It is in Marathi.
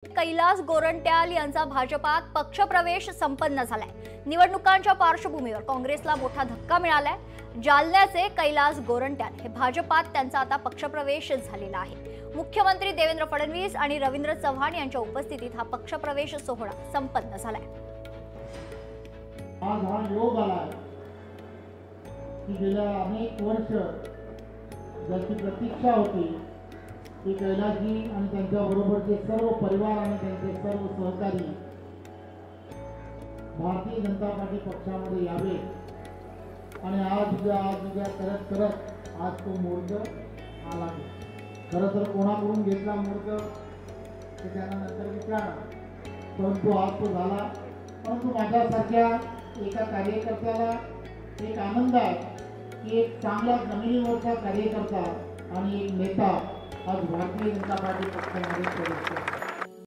कैलास गोरंट्याल यांचा भाजपात पक्षप्रवेश संपन्न झालाय। निवडणुकांच्या पार्श्वभूमीवर काँग्रेसला मोठा धक्का मिळालाय। जालन्याचे कैलास गोरंट्याल हे भाजपात त्यांचा आता पक्षप्रवेश झालेला आहे। मुख्यमंत्री देवेंद्र फडणवीस आणि रवींद्र चव्हाण यांच्या उपस्थितीत हा पक्षप्रवेश सोहळा संपन्न झालाय। आज हा योग आला की गेल्या अनेक वर्ष ज्याची प्रतीक्षा होती की कैलासजी आणि त्यांच्याबरोबरचे सर्व परिवार आणि त्यांचे सर्व सहकारी भारतीय जनता पार्टी पक्षामध्ये यावे आणि आज उद्या करत आज तो मुहूर्त आला। खरं तर कोणाकडून घेतला मुहूर्त ते त्यांना नंतर विचारणार, परंतु आज तो झाला। परंतु माझ्यासारख्या एका कार्यकर्त्याला एक आनंद आहे की एक चांगला जमिनीवरचा कार्यकर्ता आणि एक नेता आज भारतीय जनता पार्टी पक्षामध्ये प्रवेश करतो।